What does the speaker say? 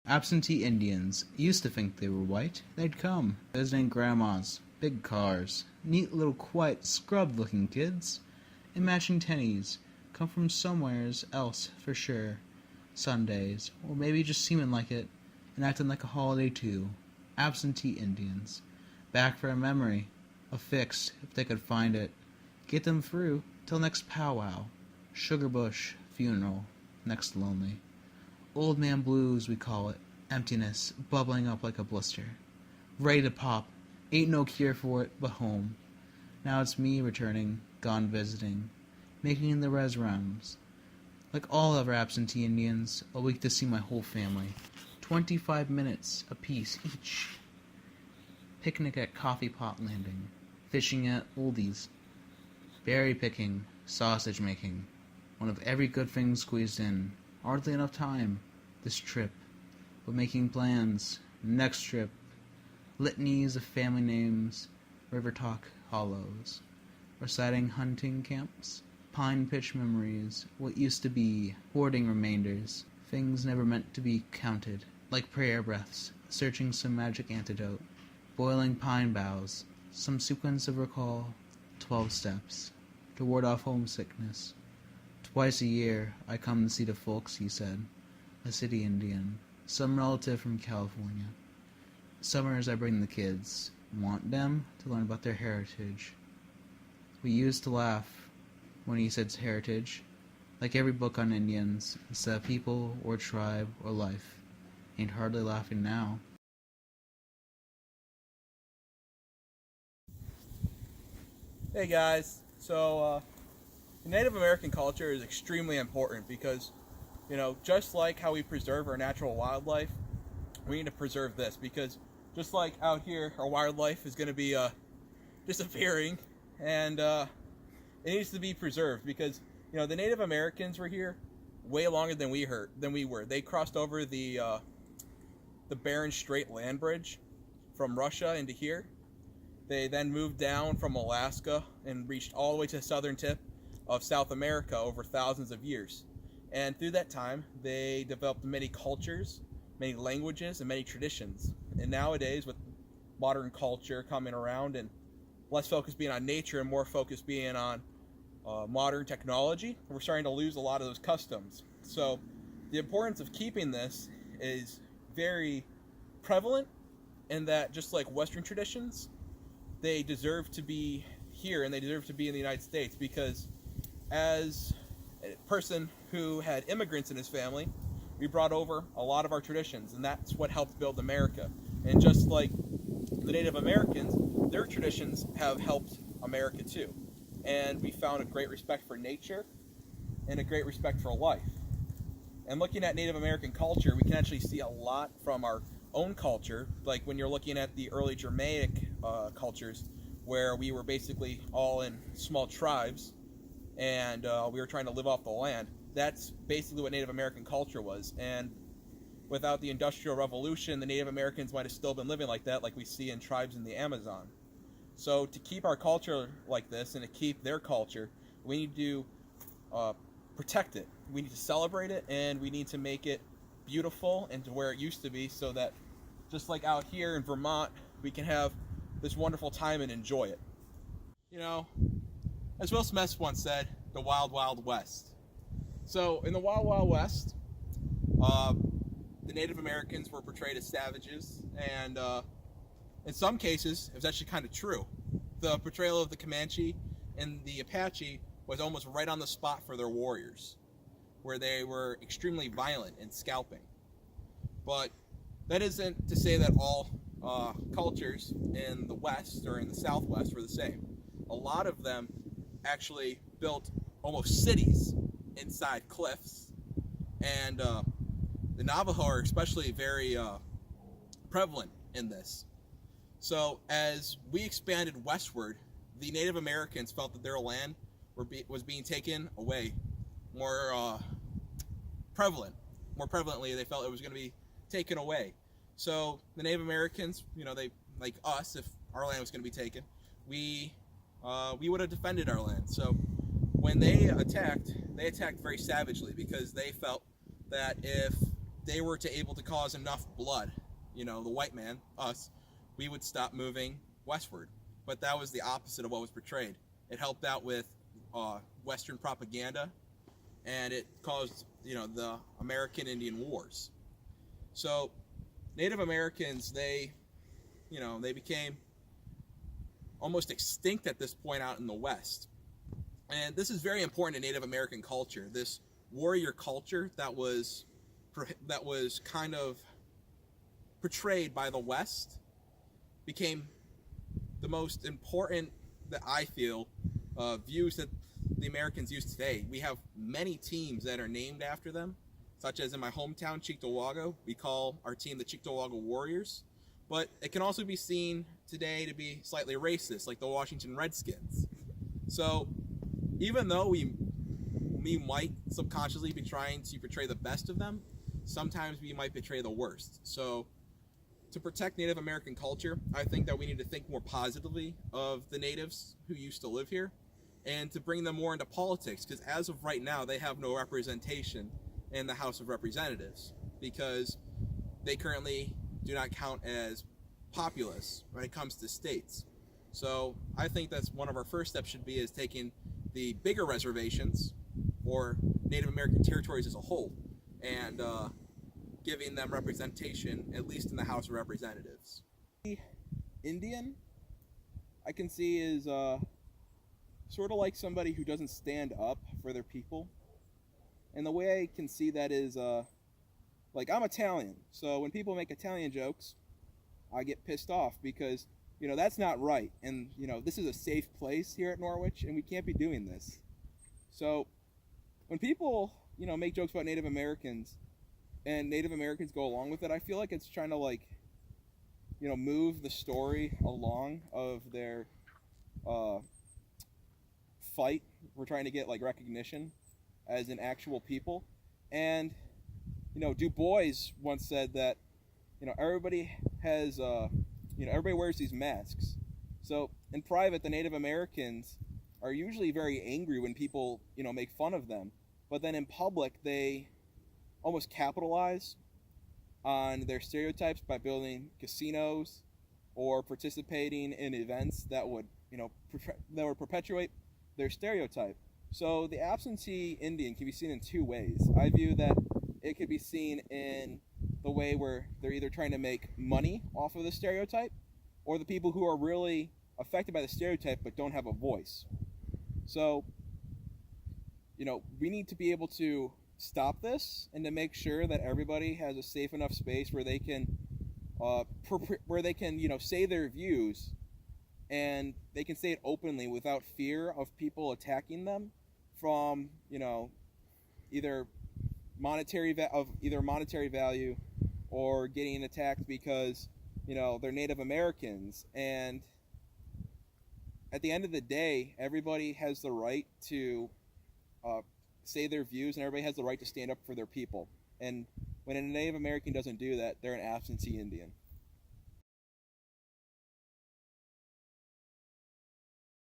Absentee Indians used to think they were white. They'd come, visiting grandmas, big cars, neat little quiet scrubbed-looking kids, and matching tennies, come from somewheres else for sure. Sundays, or maybe just seeming like it, and acting like a holiday too. Absentee Indians. Back for a memory, a fix if they could find it. Get them through till next powwow. Sugar bush, funeral, next lonely. Old man blues, we call it. Emptiness, bubbling up like a blister. Ready to pop. Ain't no cure for it but home. Now it's me returning, gone visiting, making the res rounds. Like all other absentee Indians, a week to see my whole family. 25 minutes apiece each. Picnic at Coffee Pot Landing. Fishing at Oldies. Berry picking. Sausage making. One of every good thing squeezed in. Hardly enough time. This trip. But making plans. Next trip. Litanies of family names. River talk hollows. Reciting hunting camps. Pine pitch memories. What used to be. Hoarding remainders. Things never meant to be counted. Like prayer breaths. Searching some magic antidote. Boiling pine boughs. Some sequence of recall. 12 steps. To ward off homesickness. Twice a year, I come to see the folks, he said. A city Indian. Some relative from California. Summers I bring the kids. Want them to learn about their heritage. We used to laugh when he said heritage. Like every book on Indians, instead of people or tribe or life. Ain't hardly laughing now. Hey guys, so Native American culture is extremely important because, just like how we preserve our natural wildlife, we need to preserve this because just like out here, our wildlife is going to be disappearing, and it needs to be preserved because, the Native Americans were here way longer than we were. They crossed over the Bering Strait land bridge from Russia into here. They then moved down from Alaska and reached all the way to the southern tip of South America over thousands of years. And through that time, they developed many cultures, many languages, and many traditions. And nowadays, with modern culture coming around and less focus being on nature and more focus being on modern technology, we're starting to lose a lot of those customs. So the importance of keeping this is very prevalent in that, just like Western traditions, they deserve to be here and they deserve to be in the United States because as a person who had immigrants in his family, we brought over a lot of our traditions, and that's what helped build America. And just like the Native Americans, their traditions have helped America too. And we found a great respect for nature and a great respect for life. And looking at Native American culture, we can actually see a lot from our own culture, like when you're looking at the early Germanic cultures, where we were basically all in small tribes, and we were trying to live off the land. That's basically what Native American culture was. And without the Industrial Revolution, the Native Americans might have still been living like that, like we see in tribes in the Amazon. So to keep our culture like this and to keep their culture, we need to protect it. We need to celebrate it, and we need to make it beautiful and to where it used to be, so that just like out here in Vermont, we can have this wonderful time and enjoy it. As Will Smith once said, the Wild Wild West. So in the Wild Wild West, the Native Americans were portrayed as savages, and in some cases, it was actually kind of true. The portrayal of the Comanche and the Apache was almost right on the spot for their warriors, where they were extremely violent and scalping. But that isn't to say that all cultures in the West or in the Southwest were the same. A lot of them actually built almost cities inside cliffs, and the Navajo are especially very prevalent in this. So as we expanded westward, the Native Americans felt that their land was being taken away more prevalently. They felt it was going to be taken away. So the Native Americans, they, like us, if our land was going to be taken, we would have defended our land. So when they attacked very savagely because they felt that if they were to able to cause enough blood, the white man, us, we would stop moving westward. But that was the opposite of what was portrayed. It helped out with Western propaganda, and it caused, the American Indian Wars. So Native Americans, they became almost extinct at this point out in the West. And this is very important in Native American culture. This warrior culture that was kind of portrayed by the West became the most important, that I feel, views that the Americans use today. We have many teams that are named after them, such as in my hometown, Cheektowaga, we call our team the Cheektowaga Warriors. But it can also be seen today to be slightly racist, like the Washington Redskins. So even though we might subconsciously be trying to portray the best of them, sometimes we might portray the worst. So to protect Native American culture, I think that we need to think more positively of the natives who used to live here, and to bring them more into politics, because as of right now, they have no representation in the House of Representatives, because they currently do not count as populace when it comes to states. So I think that's one of our first steps should be is taking the bigger reservations, or Native American territories as a whole, and giving them representation, at least in the House of Representatives. Indian, I can see, is sort of like somebody who doesn't stand up for their people. And the way I can see that is, like, I'm Italian, so when people make Italian jokes, I get pissed off because, that's not right. And, this is a safe place here at Norwich, and we can't be doing this. So when people, make jokes about Native Americans, and Native Americans go along with it, I feel like it's trying to, move the story along of their fight. We're trying to get, recognition as an actual people. And, Du Bois once said that, everybody has, everybody wears these masks. So in private, the Native Americans are usually very angry when people, make fun of them. But then in public, they almost capitalize on their stereotypes by building casinos or participating in events that would, perpetuate their stereotype. So the absentee Indian can be seen in two ways. I view that it could be seen in the way where they're either trying to make money off of the stereotype, or the people who are really affected by the stereotype but don't have a voice. So, we need to be able to stop this and to make sure that everybody has a safe enough space where they can say their views, and they can say it openly without fear of people attacking them from, either monetary value, or getting attacked because, they're Native Americans. And at the end of the day, everybody has the right to say their views, and everybody has the right to stand up for their people. And when a Native American doesn't do that, they're an absentee Indian.